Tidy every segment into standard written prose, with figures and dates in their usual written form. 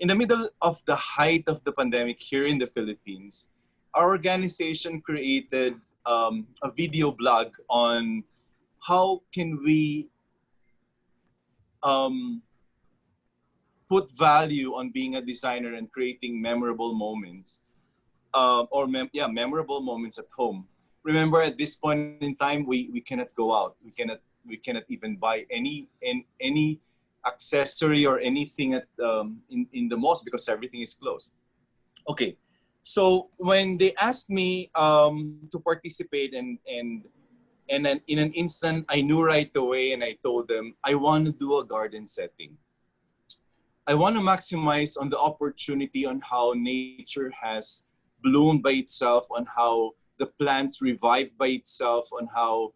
in the middle of the height of the pandemic here in the Philippines, our organization created a video blog on how can we put value on being a designer and creating memorable moments, memorable moments at home. Remember, at this point in time, we cannot go out. We cannot even buy any accessory or anything at in the malls because everything is closed. Okay, so when they asked me to participate and then in an instant, I knew right away, and I told them I want to do a garden setting. I want to maximize on the opportunity on how nature has bloomed by itself, on how the plants revive by itself, on how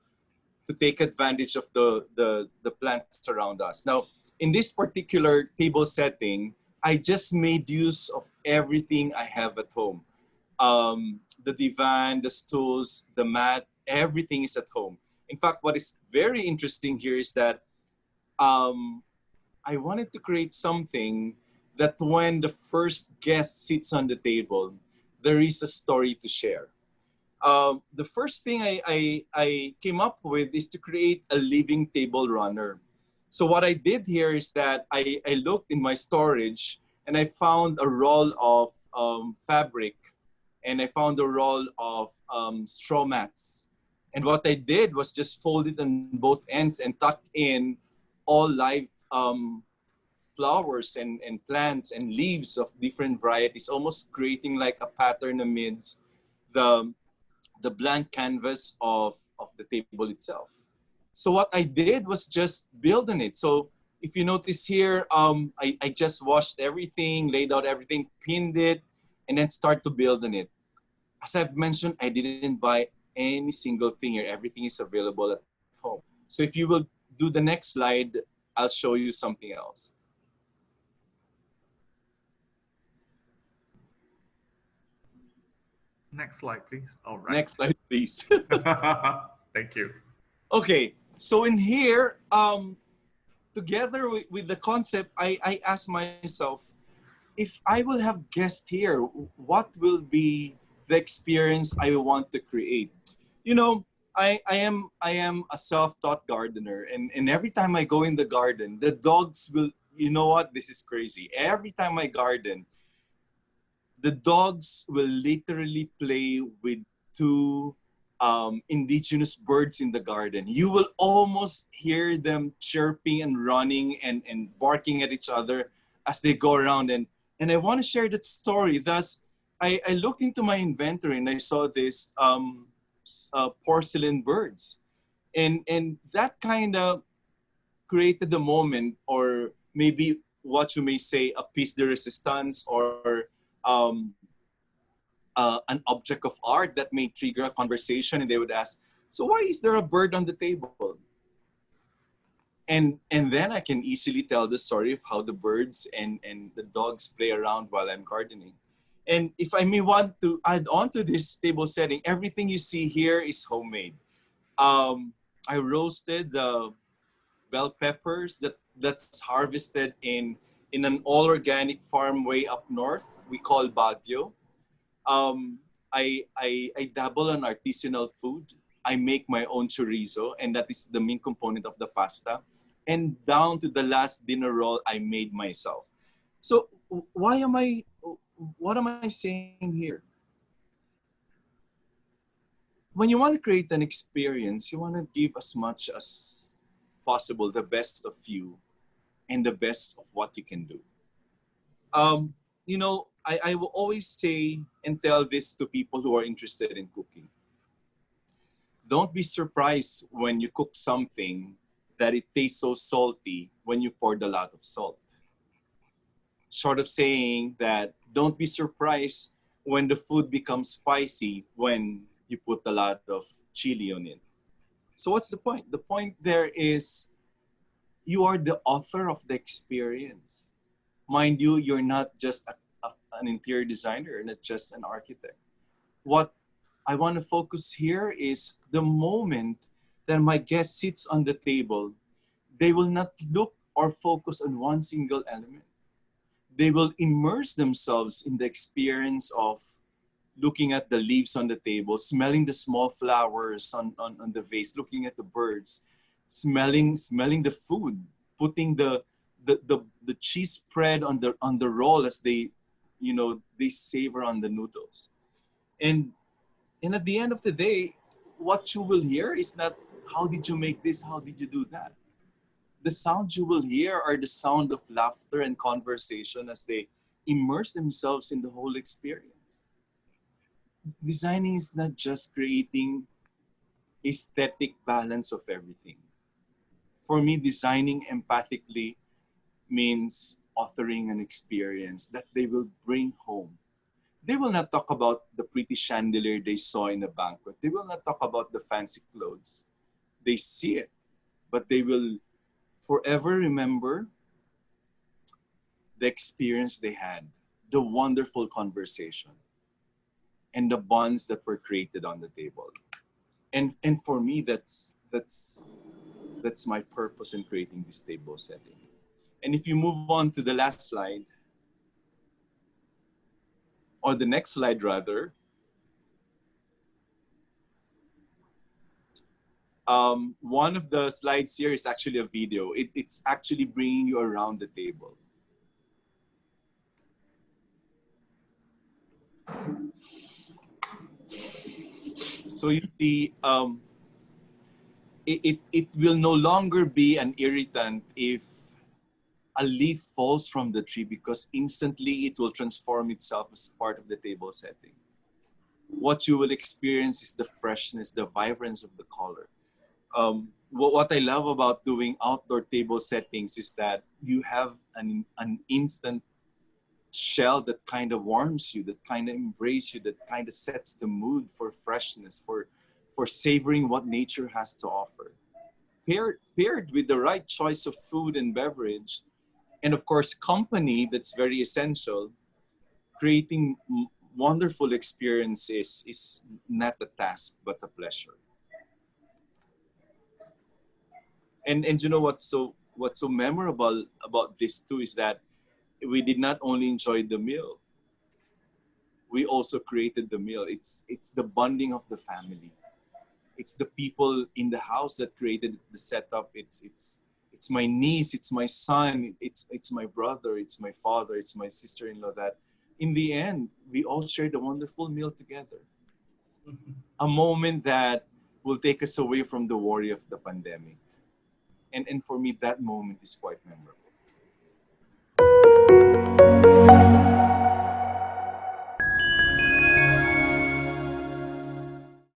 to take advantage of the plants around us. Now, in this particular table setting, I just made use of everything I have at home. The divan, the stools, the mat, everything is at home. In fact, what is very interesting here is that I wanted to create something that when the first guest sits on the table, there is a story to share. The first thing I came up with is to create a living table runner. So what I did here is that I looked in my storage and I found a roll of fabric, and I found a roll of straw mats. And what I did was just fold it on both ends and tuck in all live flowers and plants and leaves of different varieties, almost creating like a pattern amidst the blank canvas of the table itself. So what I did was just build on it. So if you notice here, I just washed everything, laid out everything, pinned it, and then start to build on it. As I've mentioned, I didn't buy any single thing here. Everything is available at home. So if you will do the next slide, I'll show you something else. Next slide, please. All right. Next slide, please. Thank you. Okay, so in here, together with the concept, I asked myself, if I will have guests here, what will be the experience I want to create? You know, I am a self-taught gardener, and every time I go in the garden, the dogs will, you know what, this is crazy. Every time I garden, the dogs will literally play with two indigenous birds in the garden. You will almost hear them chirping and running and barking at each other as they go around. And I want to share that story. Thus, I looked into my inventory and I saw this porcelain birds. And that kind of created the moment, or maybe what you may say, a piece de resistance, or an object of art that may trigger a conversation, and they would ask, so why is there a bird on the table? And then I can easily tell the story of how the birds and the dogs play around while I'm gardening. And if I may want to add on to this table setting, everything you see here is homemade. I roasted the bell peppers that's harvested in an all-organic farm way up north we call Baguio. I dabble on artisanal food. I make my own chorizo, and that is the main component of the pasta. And down to the last dinner roll I made myself. So what am I saying here? When you want to create an experience, you want to give as much as possible, the best of you and the best of what you can do. You know, I will always say and tell this to people who are interested in cooking. Don't be surprised when you cook something that it tastes so salty when you poured a lot of salt. Short of saying that, don't be surprised when the food becomes spicy when you put a lot of chili on it. So what's the point? The point there is you are the author of the experience. Mind you, you're not just an interior designer, not just an architect. What I want to focus here is the moment that my guest sits on the table, they will not look or focus on one single element. They will immerse themselves in the experience of looking at the leaves on the table, smelling the small flowers on the vase, looking at the birds, smelling the food, putting the cheese spread on the roll as they, you know, they savor on the noodles. And and at the end of the day, what you will hear is not how did you make this, how did you do that. The sound you will hear are the sound of laughter and conversation as they immerse themselves in the whole experience. Designing is not just creating aesthetic balance of everything. For me, designing empathically means authoring an experience that they will bring home. They will not talk about the pretty chandelier they saw in a banquet. They will not talk about the fancy clothes. They see it, but they will forever remember the experience they had, the wonderful conversation, and the bonds that were created on the table. And for me, that's my purpose in creating this table setting. And if you move on to the last slide, or the next slide rather, one of the slides here is actually a video. It's actually bringing you around the table. So you see, it will no longer be an irritant if a leaf falls from the tree, because instantly it will transform itself as part of the table setting. What you will experience is the freshness, the vibrance of the color. What I love about doing outdoor table settings is that you have an instant shell that kind of warms you, that kind of embraces you, that kind of sets the mood for freshness, for savoring what nature has to offer. Paired with the right choice of food and beverage, and of course company that's very essential, creating wonderful experiences is not a task but a pleasure. And you know what's so memorable about this too is that we did not only enjoy the meal, we also created the meal. It's the bonding of the family. It's the people in the house that created the setup. It's my niece, it's my son, it's my brother, it's my father, it's my sister-in-law, that in the end we all shared a wonderful meal together. A moment that will take us away from the worry of the pandemic. And for me, that moment is quite memorable.